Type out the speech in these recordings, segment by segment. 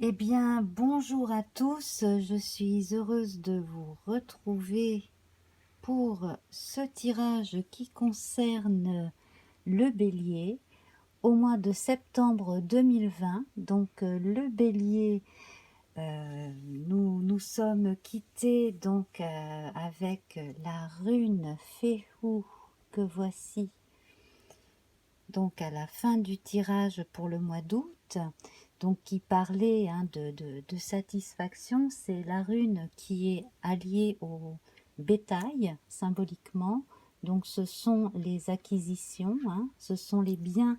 Eh bien, bonjour à tous, je suis heureuse de vous retrouver pour ce tirage qui concerne le Bélier au mois de septembre 2020. Donc le Bélier, nous sommes quittés donc avec la rune Féhou que voici donc à la fin du tirage pour le mois d'août, donc qui parlait de satisfaction. C'est la rune qui est alliée au bétail symboliquement. Donc ce sont les acquisitions, ce sont les biens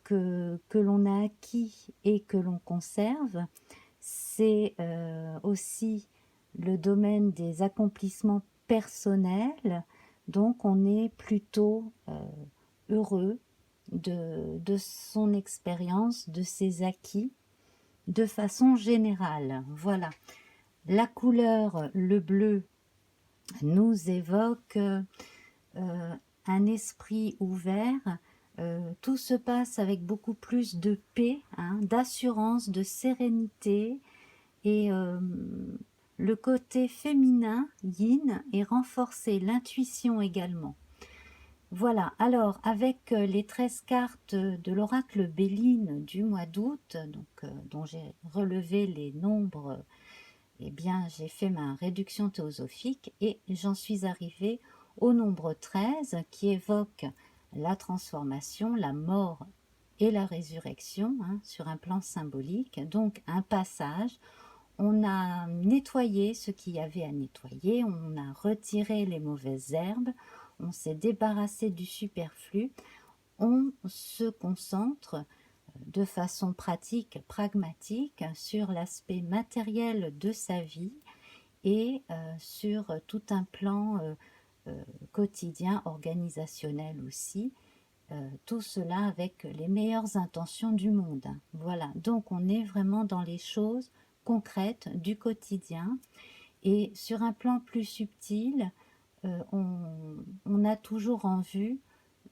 que l'on a acquis et que l'on conserve. C'est aussi le domaine des accomplissements personnels. Donc on est plutôt heureux de son expérience, de ses acquis, de façon générale. Voilà. La couleur, le bleu, nous évoque un esprit ouvert. Tout se passe avec beaucoup plus de paix, d'assurance, de sérénité. Et le côté féminin, yin, est renforcé, l'intuition également. Voilà, alors avec les 13 cartes de l'oracle Béline du mois d'août, dont j'ai relevé les nombres, eh bien j'ai fait ma réduction théosophique et j'en suis arrivée au nombre 13 qui évoque la transformation, la mort et la résurrection sur un plan symbolique, donc un passage. On a nettoyé ce qu'il y avait à nettoyer, on a retiré les mauvaises herbes, on s'est débarrassé du superflu, on se concentre de façon pratique, pragmatique, sur l'aspect matériel de sa vie et sur tout un plan quotidien, organisationnel aussi. Tout cela avec les meilleures intentions du monde. Voilà, donc on est vraiment dans les choses concrètes du quotidien. Et sur un plan plus subtil, on a toujours en vue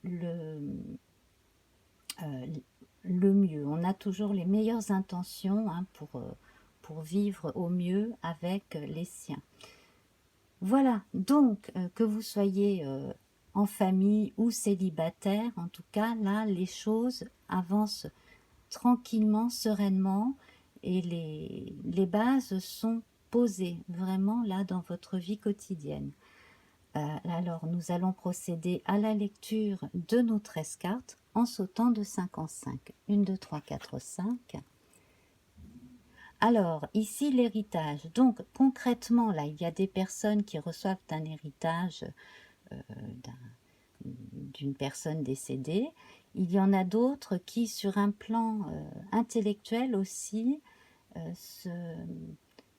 le, le mieux. On a toujours les meilleures intentions pour vivre au mieux avec les siens. Voilà, donc que vous soyez en famille ou célibataire, en tout cas, là, les choses avancent tranquillement, sereinement, et les bases sont posées vraiment là dans votre vie quotidienne. Alors, nous allons procéder à la lecture de nos 13 cartes en sautant de 5 en 5. 1, 2, 3, 4, 5. Alors, ici, l'héritage. Donc, concrètement, là, il y a des personnes qui reçoivent un héritage d'une personne décédée. Il y en a d'autres qui, sur un plan intellectuel aussi,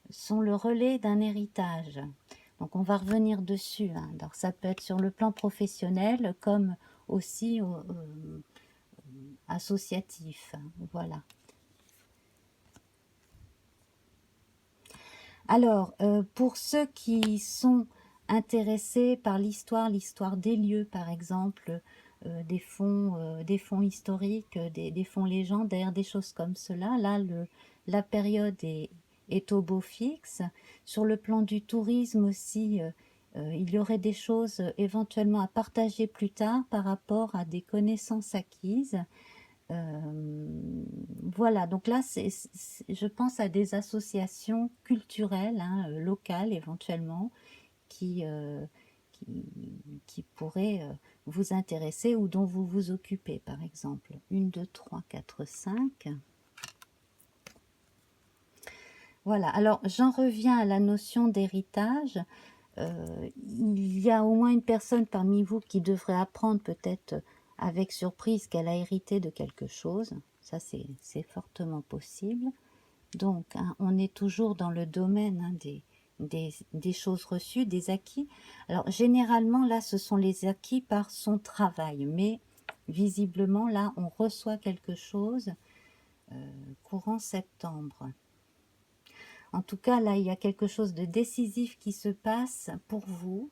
sont le relais d'un héritage. Donc on va revenir dessus. Alors ça peut être sur le plan professionnel comme aussi associatif. Voilà. Alors pour ceux qui sont intéressés par l'histoire des lieux par exemple, des fonds historiques, des fonds légendaires, des choses comme cela, là la période est au beau fixe. Sur le plan du tourisme aussi, il y aurait des choses éventuellement à partager plus tard par rapport à des connaissances acquises. Voilà, donc là, je pense à des associations culturelles, locales éventuellement, qui, euh, qui, qui pourraient vous intéresser ou dont vous vous occupez, par exemple. 1, 2, 3, 4, 5. Voilà, alors j'en reviens à la notion d'héritage. Il y a au moins une personne parmi vous qui devrait apprendre peut-être avec surprise qu'elle a hérité de quelque chose. Ça, c'est fortement possible. Donc, on est toujours dans le domaine des choses reçues, des acquis. Alors, généralement, là, ce sont les acquis par son travail. Mais, visiblement, là, on reçoit quelque chose courant septembre. En tout cas, là, il y a quelque chose de décisif qui se passe pour vous.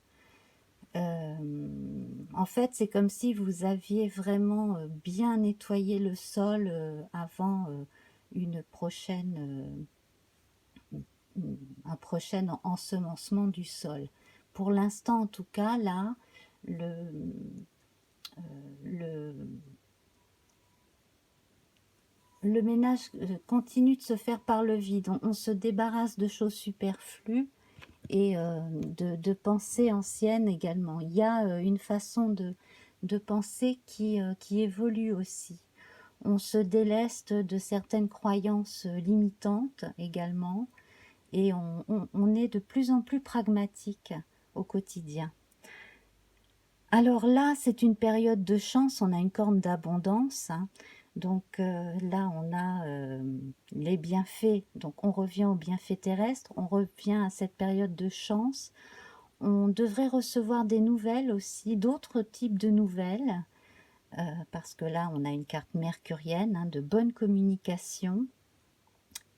En fait, c'est comme si vous aviez vraiment bien nettoyé le sol avant une prochaine, un prochain ensemencement du sol. Pour l'instant, en tout cas, là, le, le ménage continue de se faire par le vide. On se débarrasse de choses superflues et de pensées anciennes également. Il y a une façon de penser qui évolue aussi. On se déleste de certaines croyances limitantes également et on est de plus en plus pragmatique au quotidien. Alors là, c'est une période de chance, on a une corne d'abondance, hein. Donc là, on a les bienfaits, donc on revient aux bienfaits terrestres, on revient à cette période de chance. On devrait recevoir des nouvelles aussi, d'autres types de nouvelles, parce que là, on a une carte mercurienne, hein, de bonne communication,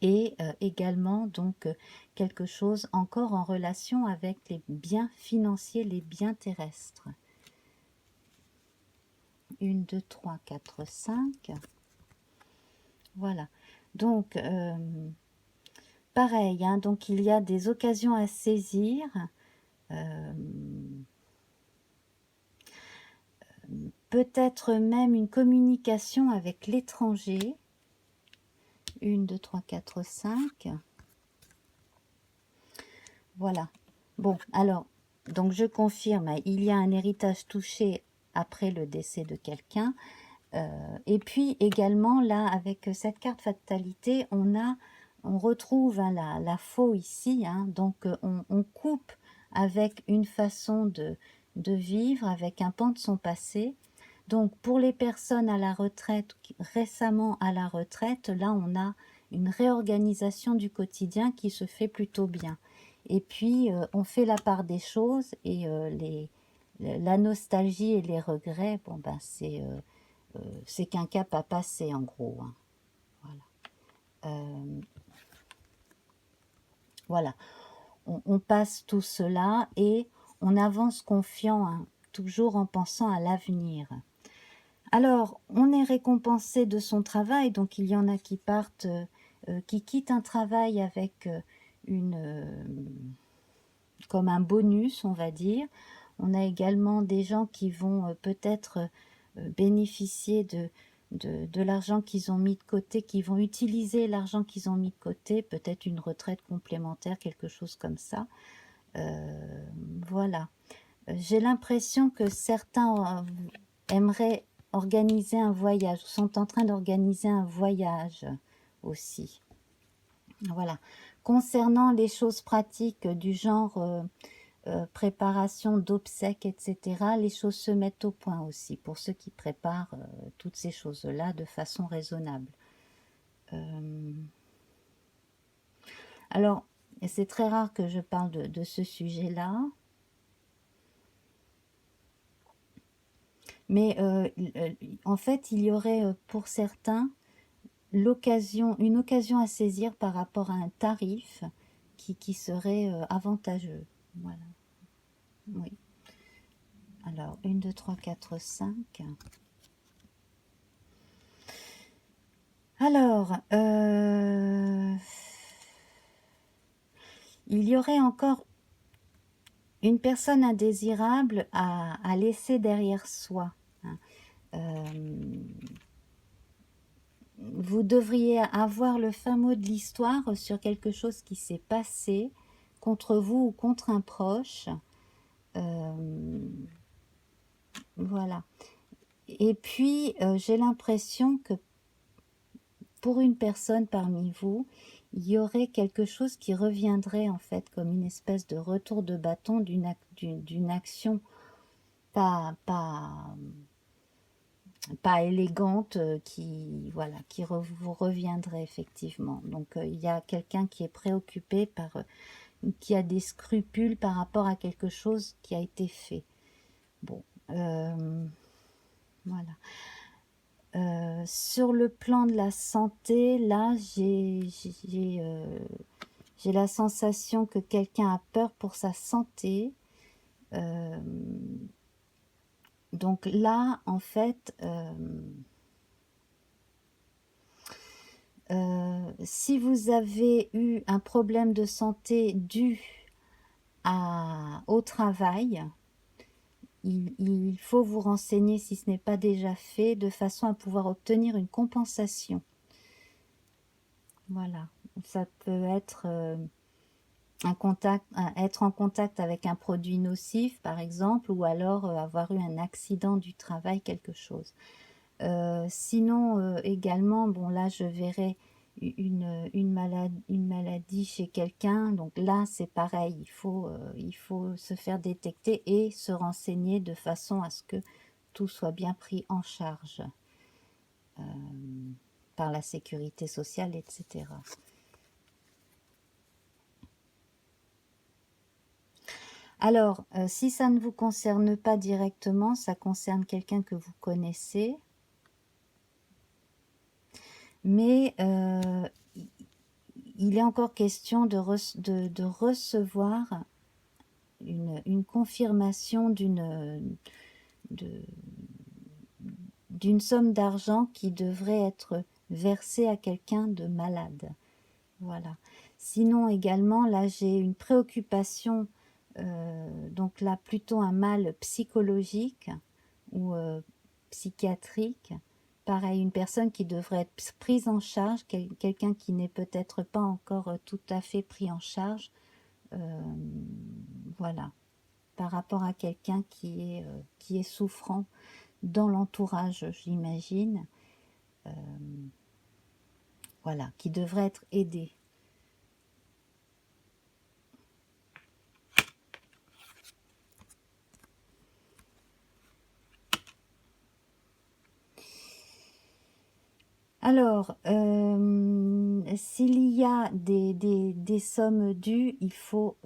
et également donc quelque chose encore en relation avec les biens financiers, les biens terrestres. 1, 2, 3, 4, 5. Voilà. Donc, pareil, hein, donc il y a des occasions à saisir. Peut-être même une communication avec l'étranger. 1, 2, 3, 4, 5. Voilà. Bon, alors, donc je confirme, il y a un héritage touché après le décès de quelqu'un. Et puis également, là, avec cette carte fatalité, on retrouve hein, la faux ici. Hein, donc, on coupe avec une façon de vivre, avec un pan de son passé. Donc, pour les personnes à la retraite, récemment à la retraite, là, on a une réorganisation du quotidien qui se fait plutôt bien. Et puis, on fait la part des choses et la nostalgie et les regrets, bon, ben, c'est qu'un cap à passer, en gros. Hein. Voilà. Voilà. On passe tout cela et on avance confiant, hein, toujours en pensant à l'avenir. Alors, on est récompensé de son travail, donc il y en a qui partent, qui quittent un travail avec comme un bonus, on va dire. On a également des gens qui vont peut-être bénéficier de l'argent qu'ils ont mis de côté, qui vont utiliser l'argent qu'ils ont mis de côté, peut-être une retraite complémentaire, quelque chose comme ça. Voilà. J'ai l'impression que certains aimeraient organiser un voyage, sont en train d'organiser un voyage aussi. Voilà. Concernant les choses pratiques du genre préparation d'obsèques, etc., les choses se mettent au point aussi pour ceux qui préparent toutes ces choses-là de façon raisonnable. Alors, c'est très rare que je parle de ce sujet-là, mais en fait, il y aurait pour certains une occasion à saisir par rapport à un tarif qui serait avantageux. Voilà. Oui. Alors, 1, 2, 3, 4, 5. Alors, il y aurait encore une personne indésirable à laisser derrière soi. Hein. Vous devriez avoir le fin mot de l'histoire sur quelque chose qui s'est passé contre vous ou contre un proche. Voilà. Et puis, j'ai l'impression que pour une personne parmi vous, il y aurait quelque chose qui reviendrait en fait comme une espèce de retour de bâton d'une action pas élégante voilà, vous reviendrait effectivement. Donc il y a quelqu'un qui est préoccupé qui a des scrupules par rapport à quelque chose qui a été fait. Bon, voilà. Sur le plan de la santé, là, j'ai la sensation que quelqu'un a peur pour sa santé. Donc là, en fait, Si vous avez eu un problème de santé dû au travail, il faut vous renseigner si ce n'est pas déjà fait, de façon à pouvoir obtenir une compensation. Voilà, ça peut être être en contact avec un produit nocif, par exemple, ou alors avoir eu un accident du travail, quelque chose. Sinon, également, bon là, je verrai une maladie chez quelqu'un. Donc là, c'est pareil, il faut se faire détecter et se renseigner de façon à ce que tout soit bien pris en charge par la sécurité sociale, etc. Alors, si ça ne vous concerne pas directement, ça concerne quelqu'un que vous connaissez, mais il est encore question de recevoir une confirmation d'une somme d'argent qui devrait être versée à quelqu'un de malade. Voilà. Sinon également, là j'ai une préoccupation, donc là plutôt un mal psychologique ou psychiatrique. Pareil, une personne qui devrait être prise en charge, quelqu'un qui n'est peut-être pas encore tout à fait pris en charge. Voilà, par rapport à quelqu'un qui est souffrant dans l'entourage, j'imagine. Voilà, qui devrait être aidé. Alors, s'il y a des sommes dues, il faut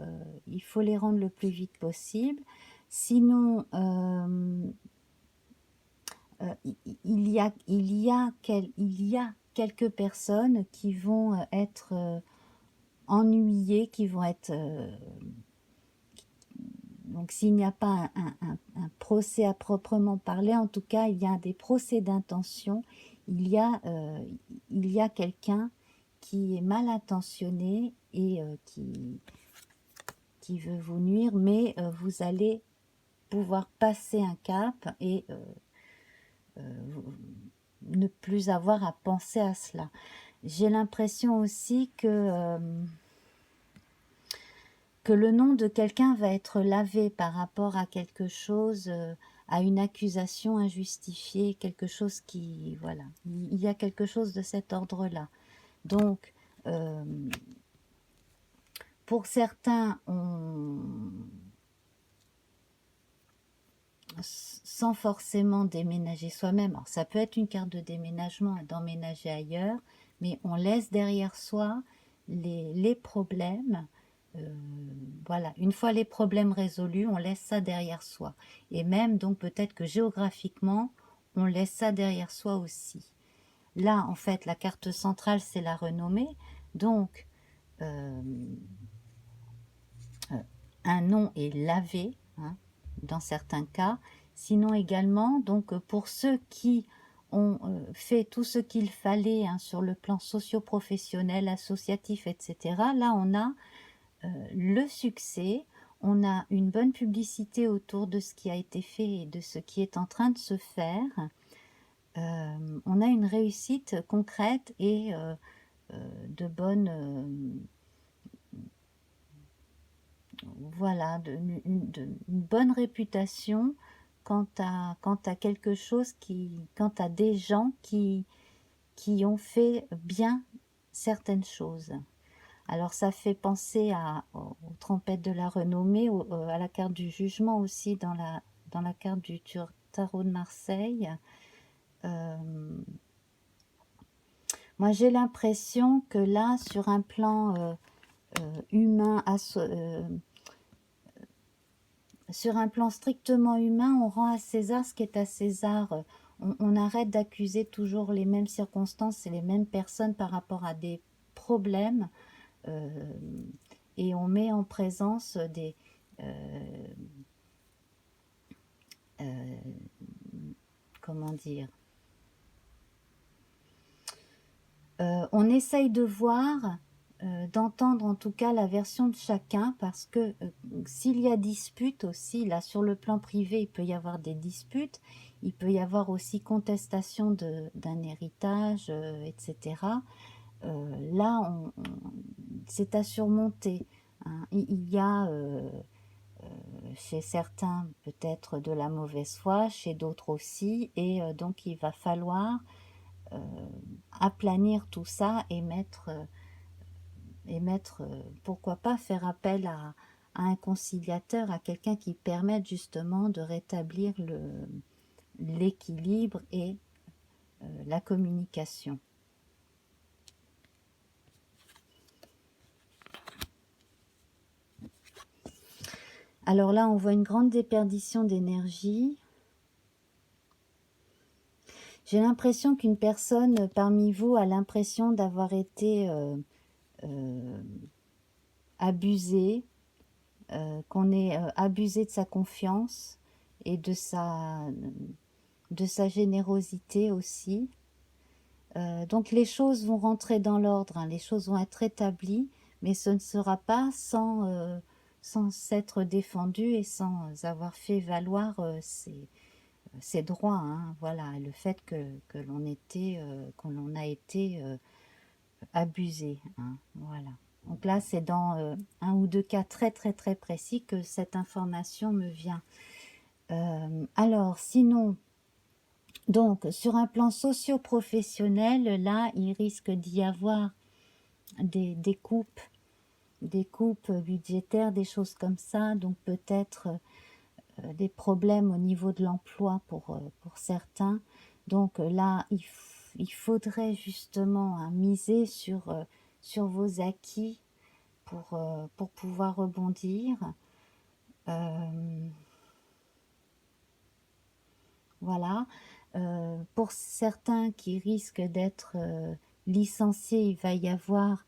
les rendre le plus vite possible. Sinon, il y a quelques personnes qui vont être ennuyées, qui vont être... donc s'il n'y a pas un procès à proprement parler, en tout cas, il y a des procès d'intention. Il y a quelqu'un qui est mal intentionné et qui veut vous nuire, mais vous allez pouvoir passer un cap et ne plus avoir à penser à cela. J'ai l'impression aussi que le nom de quelqu'un va être lavé par rapport à quelque chose, à une accusation injustifiée, quelque chose qui... Voilà, il y a quelque chose de cet ordre-là. Donc, pour certains, sans forcément déménager soi-même, alors ça peut être une carte de déménagement, d'emménager ailleurs, mais on laisse derrière soi les problèmes. Voilà, une fois les problèmes résolus, on laisse ça derrière soi. Et même, donc peut-être que géographiquement, on laisse ça derrière soi aussi. Là, en fait, la carte centrale, c'est la renommée. Donc, un nom est lavé, hein, dans certains cas. Sinon également, donc pour ceux qui ont fait tout ce qu'il fallait, hein, sur le plan socio-professionnel, associatif, etc. Là, on a le succès, on a une bonne publicité autour de ce qui a été fait et de ce qui est en train de se faire. On a une réussite concrète et de bonne... voilà, une bonne réputation quant à quelque chose quant à des gens qui ont fait bien certaines choses. Alors ça fait penser aux trompettes de la renommée, à la carte du jugement aussi dans la carte du tarot de Marseille. Moi j'ai l'impression que là, sur un plan humain, sur un plan strictement humain, on rend à César ce qui est à César. On arrête d'accuser toujours les mêmes circonstances et les mêmes personnes par rapport à des problèmes. Et on met en présence comment dire, On essaye de voir, d'entendre en tout cas la version de chacun, parce que s'il y a dispute aussi, là sur le plan privé, il peut y avoir des disputes, il peut y avoir aussi contestation d'un héritage, etc. Là, c'est à surmonter, hein. Il y a chez certains peut-être de la mauvaise foi, chez d'autres aussi, et donc il va falloir euh, aplanir tout ça et mettre, pourquoi pas faire appel à un conciliateur, à quelqu'un qui permette justement de rétablir l'équilibre et la communication. Alors là, on voit une grande déperdition d'énergie. J'ai l'impression qu'une personne parmi vous a l'impression d'avoir été abusée, qu'on est abusé de sa confiance et de sa générosité aussi. Donc les choses vont rentrer dans l'ordre, hein, les choses vont être établies, mais ce ne sera pas sans s'être défendu et sans avoir fait valoir ses droits, hein, voilà, le fait que l'on a été abusé, hein, voilà. Donc là, c'est dans un ou deux cas très très très précis que cette information me vient. Alors, sinon, donc sur un plan socio-professionnel, là, il risque d'y avoir des coupes budgétaires, des choses comme ça, donc peut-être des problèmes au niveau de l'emploi pour certains. Donc là, il faudrait justement, hein, miser sur vos acquis pour pouvoir rebondir. Voilà. Pour certains qui risquent d'être licenciés, il va y avoir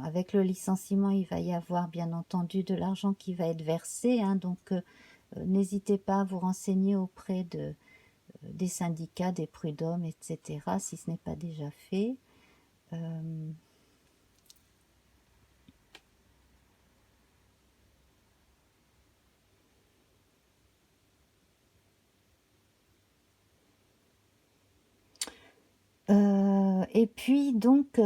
avec le licenciement, il va y avoir bien entendu de l'argent qui va être versé, hein, donc n'hésitez pas à vous renseigner auprès des syndicats, des prud'hommes, etc., si ce n'est pas déjà fait. Et puis donc,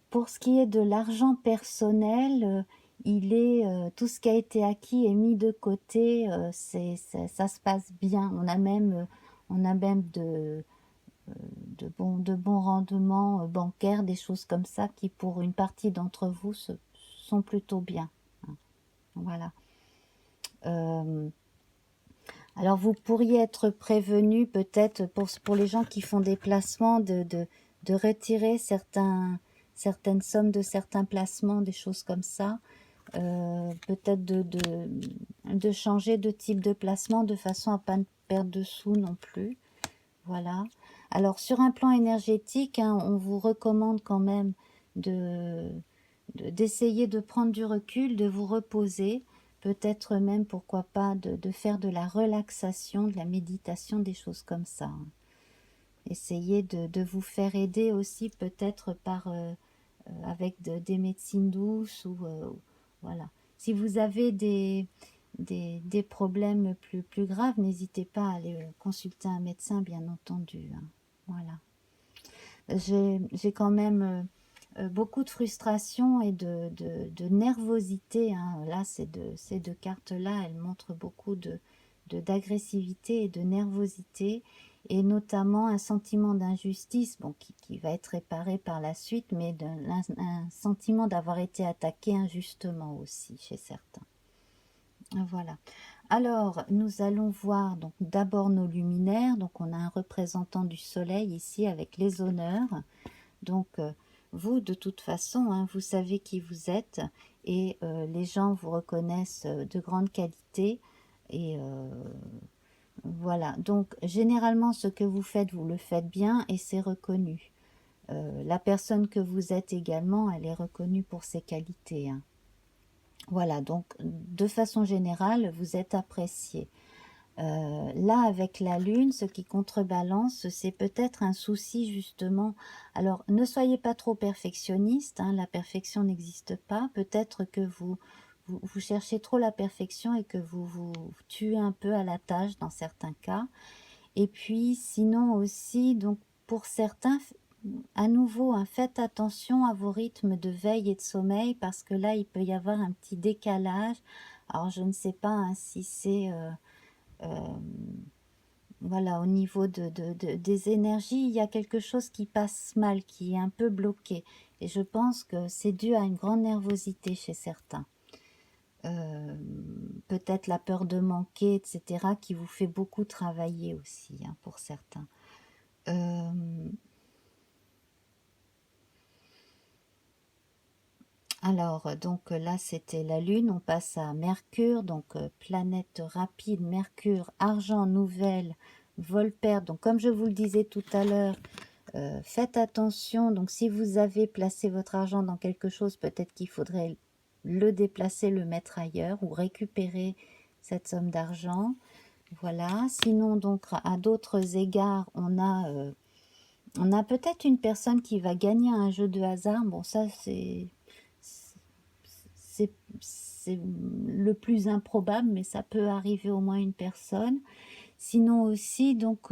pour ce qui est de l'argent personnel, tout ce qui a été acquis est mis de côté, ça se passe bien. On a même de bons rendements bancaires, des choses comme ça qui pour une partie d'entre vous sont plutôt bien, hein. Voilà. Alors vous pourriez être prévenu peut-être pour les gens qui font des placements de retirer certaines sommes de certains placements, des choses comme ça. Peut-être de changer de type de placement de façon à ne pas perdre de sous non plus. Voilà. Alors sur un plan énergétique, hein, on vous recommande quand même d'essayer de prendre du recul, de vous reposer, peut-être même, pourquoi pas, de faire de la relaxation, de la méditation, des choses comme ça, hein. Essayez de vous faire aider aussi peut-être avec des médecines douces ou voilà. Si vous avez des problèmes plus graves, n'hésitez pas à aller consulter un médecin, bien entendu, hein. Voilà. J'ai quand même beaucoup de frustration et de nervosité, hein. Là, ces deux cartes-là, elles montrent beaucoup d'agressivité et de nervosité, et notamment un sentiment d'injustice, bon, qui va être réparé par la suite, mais un sentiment d'avoir été attaqué injustement aussi chez certains. Voilà. Alors, nous allons voir donc d'abord nos luminaires. Donc, on a un représentant du soleil ici avec les honneurs. Donc, vous, de toute façon, hein, vous savez qui vous êtes, et les gens vous reconnaissent de grande qualité. Et voilà. Donc, généralement, ce que vous le faites bien et c'est reconnu. La personne que vous êtes également, elle est reconnue pour ses qualités, hein. Voilà, donc de façon générale, vous êtes apprécié. Là, avec la lune, ce qui contrebalance, c'est peut-être un souci justement. Alors, ne soyez pas trop perfectionniste, hein, la perfection n'existe pas. Peut-être que vous cherchez trop la perfection et que vous tuez un peu à la tâche dans certains cas. Et puis, sinon aussi, donc pour certains, à nouveau, hein, faites attention à vos rythmes de veille et de sommeil parce que là, il peut y avoir un petit décalage. Alors, je ne sais pas hein, si c'est... voilà, au niveau des énergies, il y a quelque chose qui passe mal, qui est un peu bloqué. Et je pense que c'est dû à une grande nervosité chez certains. Peut-être la peur de manquer, etc., qui vous fait beaucoup travailler aussi, hein, pour certains. Alors, donc là, c'était la Lune. On passe à Mercure, donc planète rapide, Mercure, argent, nouvelle, vol perdre. Donc, comme je vous le disais tout à l'heure, faites attention. Donc, si vous avez placé votre argent dans quelque chose, peut-être qu'il faudrait le déplacer, le mettre ailleurs ou récupérer cette somme d'argent. Voilà. Sinon, donc, à d'autres égards, on a peut-être une personne qui va gagner un jeu de hasard. Bon, ça, c'est le plus improbable, mais ça peut arriver au moins une personne. Sinon aussi, donc,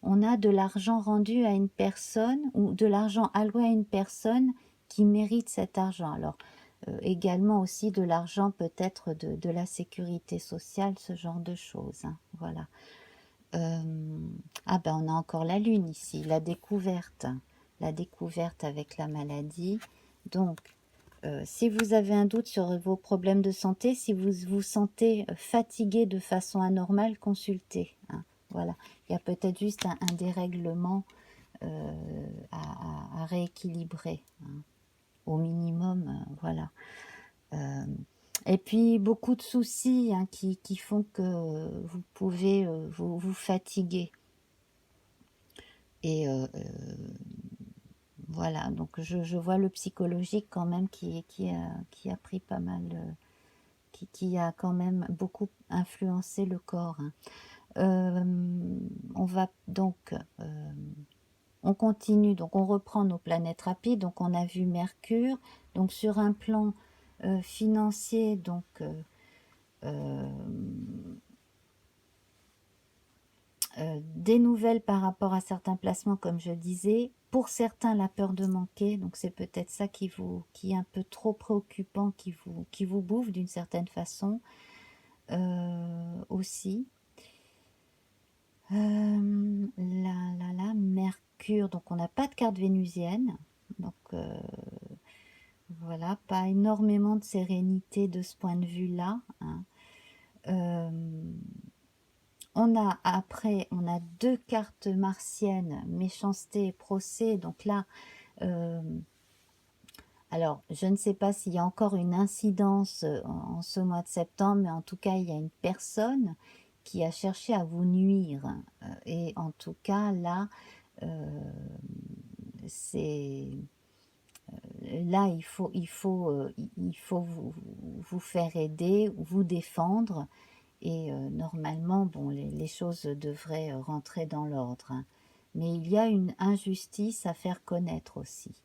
on a de l'argent rendu à une personne ou de l'argent alloué à une personne qui mérite cet argent. Alors, également aussi de l'argent peut-être de la sécurité sociale, ce genre de choses. Hein, voilà. Ah ben, on a encore la lune ici, la découverte avec la maladie. Donc, si vous avez un doute sur vos problèmes de santé, si vous vous sentez fatigué de façon anormale, consultez. Hein, voilà, il y a peut-être juste un dérèglement à rééquilibrer, hein, au minimum, voilà. Et puis beaucoup de soucis hein, qui font que vous pouvez vous fatiguer. Et voilà, donc je vois le psychologique quand même qui a pris pas mal, qui a quand même beaucoup influencé le corps. Hein. On va donc, on continue, donc on reprend nos planètes rapides. Donc on a vu Mercure, donc sur un plan financier, donc des nouvelles par rapport à certains placements, comme je disais. Pour certains, la peur de manquer, donc c'est peut-être ça qui est un peu trop préoccupant, qui vous bouffe d'une certaine façon aussi. Mercure, donc on n'a pas de carte vénusienne, donc voilà, pas énormément de sérénité de ce point de vue-là. Hein. On a après, on a deux cartes martiennes, méchanceté et procès. Donc là, alors je ne sais pas s'il y a encore une incidence en ce mois de septembre, mais en tout cas, il y a une personne qui a cherché à vous nuire. Et en tout cas, là, c'est... Là, il faut vous faire aider, vous défendre. Et normalement, bon, les choses devraient rentrer dans l'ordre. Hein. Mais il y a une injustice à faire connaître aussi.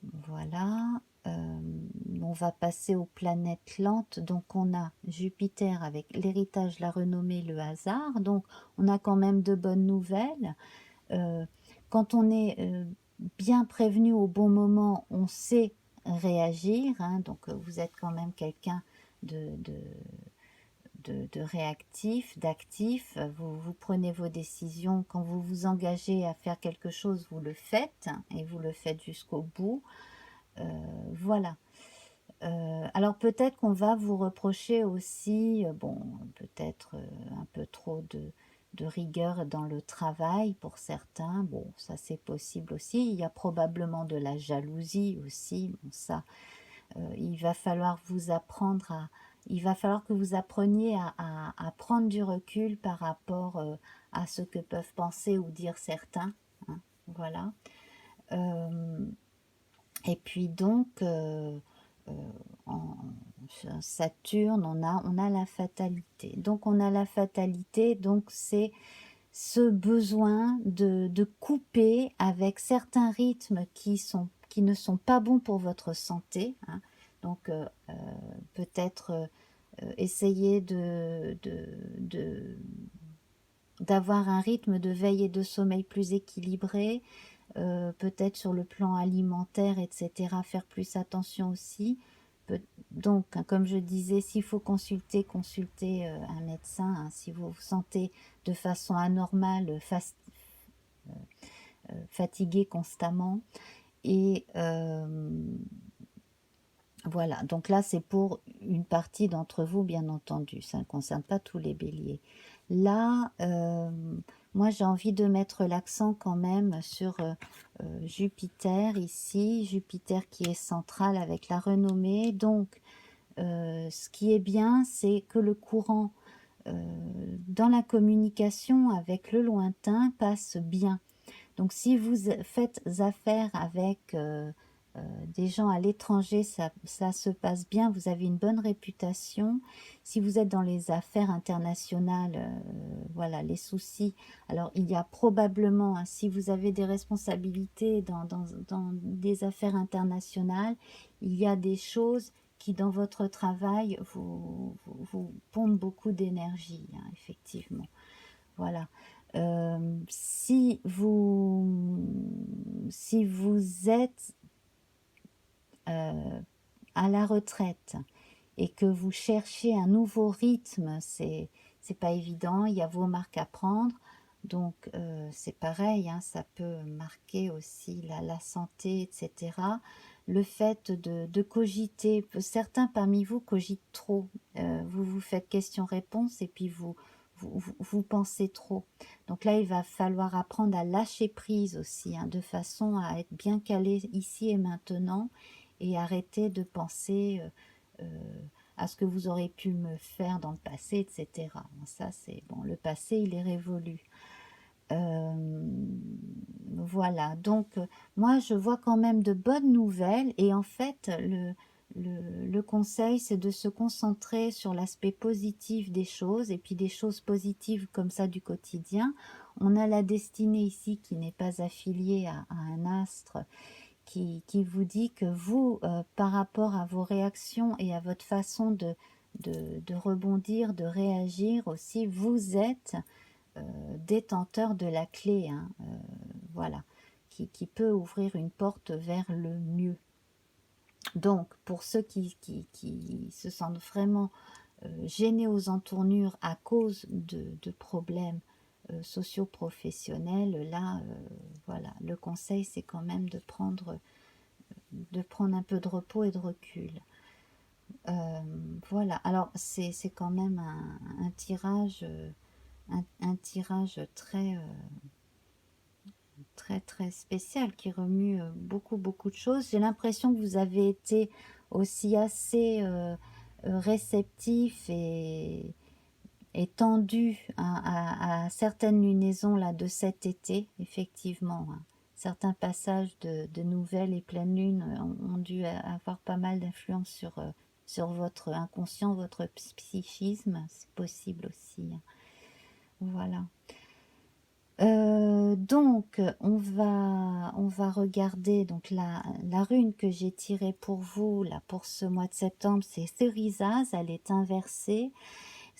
Voilà. On va passer aux planètes lentes. Donc on a Jupiter avec l'héritage, la renommée, le hasard. Donc on a quand même de bonnes nouvelles. Quand on est bien prévenu au bon moment, on sait réagir. Hein. Donc vous êtes quand même quelqu'un de réactif, d'actif, vous prenez vos décisions, quand vous vous engagez à faire quelque chose, vous le faites, et vous le faites jusqu'au bout, voilà. Alors peut-être qu'on va vous reprocher aussi, bon, peut-être un peu trop de rigueur dans le travail pour certains, bon, ça c'est possible aussi, il y a probablement de la jalousie aussi, bon ça, il va falloir vous apprendre à... Il va falloir que vous appreniez à prendre du recul par rapport à ce que peuvent penser ou dire certains. Hein, voilà. Et puis donc, Saturne, on a la fatalité. Donc on a la fatalité, donc c'est ce besoin de couper avec certains rythmes qui ne sont pas bons pour votre santé, hein. Donc peut-être essayer d'avoir un rythme de veille et de sommeil plus équilibré, peut-être sur le plan alimentaire, etc. Faire plus attention aussi. Donc, comme je disais, s'il faut consulter, consultez un médecin, hein, si vous vous sentez de façon anormale, fatigué constamment. Et voilà, donc là c'est pour une partie d'entre vous, bien entendu, ça ne concerne pas tous les béliers. Là, moi j'ai envie de mettre l'accent quand même sur Jupiter ici, Jupiter qui est central avec la renommée. Donc ce qui est bien, c'est que le courant dans la communication avec le lointain passe bien. Donc si vous faites affaire avec des gens à l'étranger, ça se passe bien, vous avez une bonne réputation. Si vous êtes dans les affaires internationales, voilà, les soucis. Alors il y a probablement, hein, si vous avez des responsabilités dans des affaires internationales, il y a des choses qui dans votre travail vous pompent beaucoup d'énergie, hein, effectivement. Voilà. Si vous êtes à la retraite et que vous cherchez un nouveau rythme, c'est pas évident, il y a vos marques à prendre. Donc c'est pareil, hein, ça peut marquer aussi la santé, etc. Le fait de cogiter, certains parmi vous cogitent trop, vous vous faites question-réponse et puis vous pensez trop. Donc là, il va falloir apprendre à lâcher prise aussi, hein, de façon à être bien calé ici et maintenant et arrêter de penser à ce que vous aurez pu me faire dans le passé, etc. Ça, c'est bon, le passé, il est révolu. Voilà, donc moi je vois quand même de bonnes nouvelles et en fait le conseil c'est de se concentrer sur l'aspect positif des choses et puis des choses positives comme ça du quotidien. On a la destinée ici qui n'est pas affiliée à un astre qui vous dit que vous, par rapport à vos réactions et à votre façon de rebondir, de réagir aussi, vous êtes détenteur de la clé, hein, voilà, qui peut ouvrir une porte vers le mieux. Donc, pour ceux qui se sentent vraiment gênés aux entournures à cause de problèmes socio-professionnels, là, voilà, le conseil, c'est quand même de prendre un peu de repos et de recul. Voilà, alors c'est quand même un tirage, un tirage très spécial qui remue beaucoup de choses. J'ai l'impression que vous avez été aussi assez réceptif et tendu à certaines lunaisons là de cet été, effectivement, hein. Certains passages de nouvelles et pleine lune ont dû avoir pas mal d'influence sur votre inconscient, votre psychisme, c'est possible aussi, hein. Voilà. Donc on va regarder donc la rune que j'ai tirée pour vous là pour ce mois de septembre, c'est Cerisaz, elle est inversée.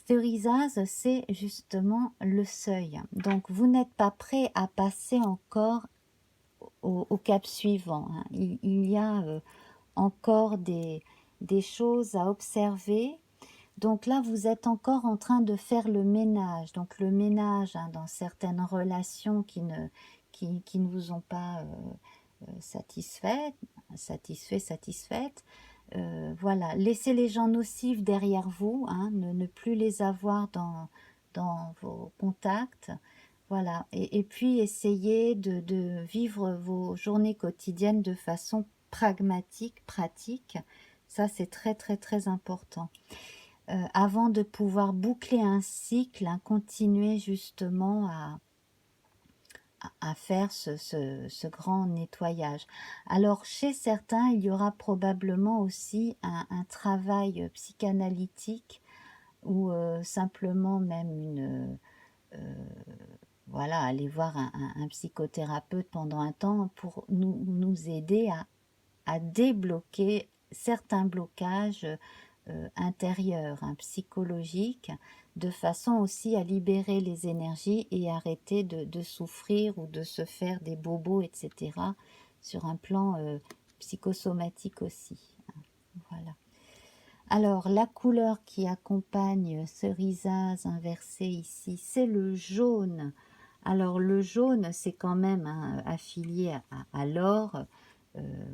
Cerisaz, c'est justement le seuil. Donc vous n'êtes pas prêt à passer encore au cap suivant, hein. Il y a encore des choses à observer. Donc là, vous êtes encore en train de faire le ménage. Donc le ménage, hein, dans certaines relations qui ne vous ont pas satisfaites. Voilà, laissez les gens nocifs derrière vous, hein, ne plus les avoir dans vos contacts. Voilà, et puis essayez de vivre vos journées quotidiennes de façon pragmatique, pratique. Ça, c'est très important. Avant de pouvoir boucler un cycle, hein, continuer justement à faire ce grand nettoyage. Alors chez certains, il y aura probablement aussi un travail psychanalytique ou simplement même voilà, aller voir un psychothérapeute pendant un temps pour nous aider à débloquer certains blocages intérieurs, hein, psychologiques, de façon aussi à libérer les énergies et arrêter de souffrir ou de se faire des bobos, etc. sur un plan psychosomatique aussi. Voilà. Alors, la couleur qui accompagne ce risage inversé ici, c'est le jaune. Alors, le jaune, c'est quand même hein, affilié à l'or. Euh,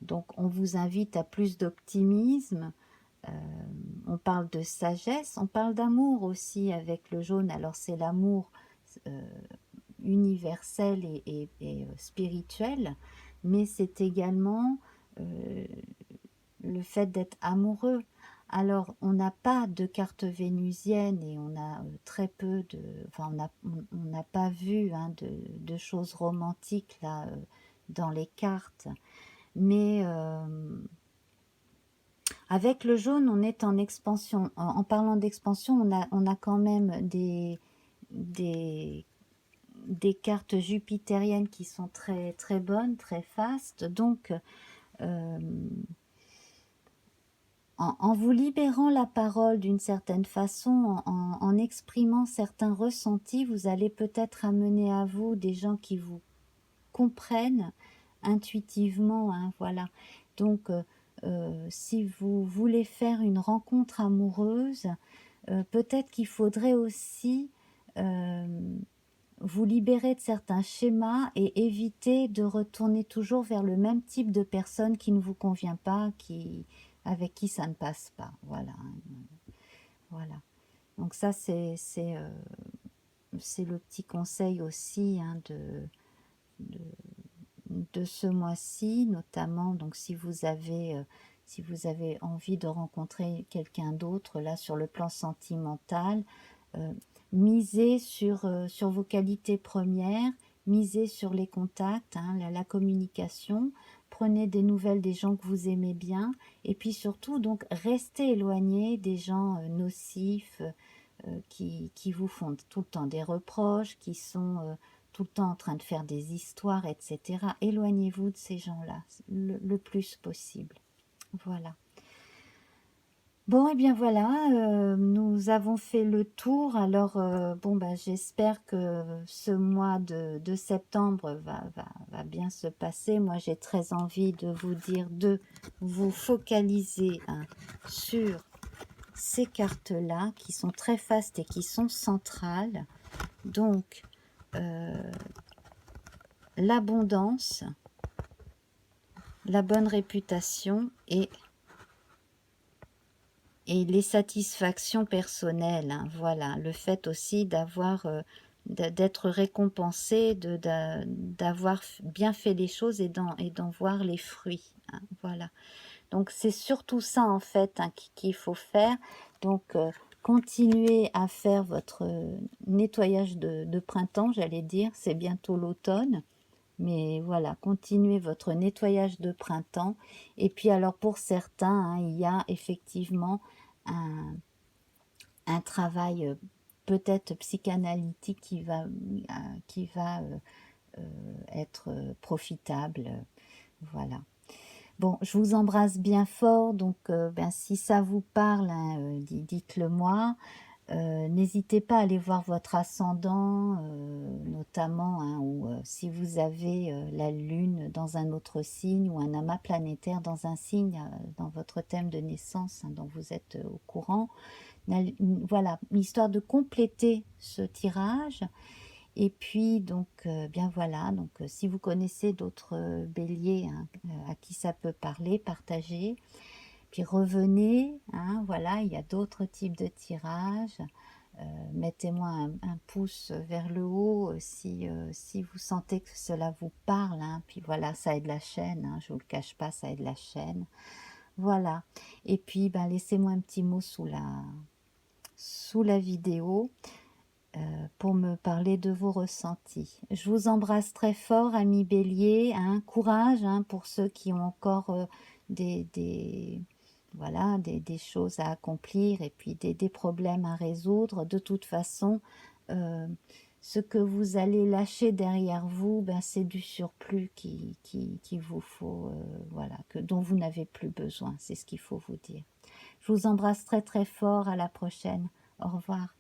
donc, on vous invite à plus d'optimisme. Euh, on parle de sagesse, on parle d'amour aussi avec le jaune. Alors, c'est l'amour universel et spirituel, mais c'est également le fait d'être amoureux. Alors, on n'a pas de carte vénusienne et on a très peu de... Enfin, on n'a pas vu hein, de choses romantiques là dans les cartes. Mais avec le jaune, on est en expansion. En parlant d'expansion, on a quand même des cartes jupitériennes qui sont très, très bonnes, très fastes. Donc, en vous libérant la parole d'une certaine façon, en exprimant certains ressentis, vous allez peut-être amener à vous des gens qui vous comprennent intuitivement, hein, voilà. Donc, si vous voulez faire une rencontre amoureuse, peut-être qu'il faudrait aussi vous libérer de certains schémas et éviter de retourner toujours vers le même type de personne qui ne vous convient pas, avec qui ça ne passe pas. Voilà. Voilà. Donc ça, c'est le petit conseil aussi hein, de ce mois-ci, notamment donc si vous avez envie de rencontrer quelqu'un d'autre là sur le plan sentimental, misez sur vos qualités premières, misez sur les contacts, hein, la communication, prenez des nouvelles des gens que vous aimez bien, et puis surtout donc restez éloigné des gens nocifs qui vous font tout le temps des reproches, qui sont tout le temps en train de faire des histoires, etc. Éloignez-vous de ces gens-là le plus possible. Voilà. Bon, et bien voilà, nous avons fait le tour. Alors, bon, ben, j'espère que ce mois de septembre va bien se passer. Moi, j'ai très envie de vous dire de vous focaliser hein, sur ces cartes-là qui sont très fastes et qui sont centrales. Donc, l'abondance, la bonne réputation et les satisfactions personnelles, hein, voilà, le fait aussi d'être récompensé, d'avoir bien fait les choses et d'en voir les fruits, hein, voilà. Donc c'est surtout ça en fait hein, qu'il faut faire. Donc continuez à faire votre nettoyage de printemps, j'allais dire, c'est bientôt l'automne. Mais voilà, continuez votre nettoyage de printemps. Et puis alors pour certains, hein, il y a effectivement un travail peut-être psychanalytique qui va être profitable. Voilà. Bon, je vous embrasse bien fort. Donc, ben, si ça vous parle, hein, dites-le moi. N'hésitez pas à aller voir votre ascendant, notamment, hein, ou si vous avez la lune dans un autre signe ou un amas planétaire dans un signe, dans votre thème de naissance hein, dont vous êtes au courant. Voilà, histoire de compléter ce tirage. Et puis, donc, bien voilà, donc si vous connaissez d'autres béliers hein, à qui ça peut parler, partagez. Puis revenez, hein, voilà, il y a d'autres types de tirages. Mettez-moi un pouce vers le haut si vous sentez que cela vous parle. Hein. Puis voilà, ça aide la chaîne, hein, je ne vous le cache pas, ça aide la chaîne. Voilà. Et puis, ben, laissez-moi un petit mot sous la vidéo. pour me parler de vos ressentis. Je vous embrasse très fort, amis Bélier, hein, courage hein, pour ceux qui ont encore voilà, des choses à accomplir et puis des problèmes à résoudre. De toute façon, ce que vous allez lâcher derrière vous, ben, c'est du surplus qui vous faut, voilà, dont vous n'avez plus besoin, c'est ce qu'il faut vous dire. Je vous embrasse très très fort, à la prochaine, au revoir.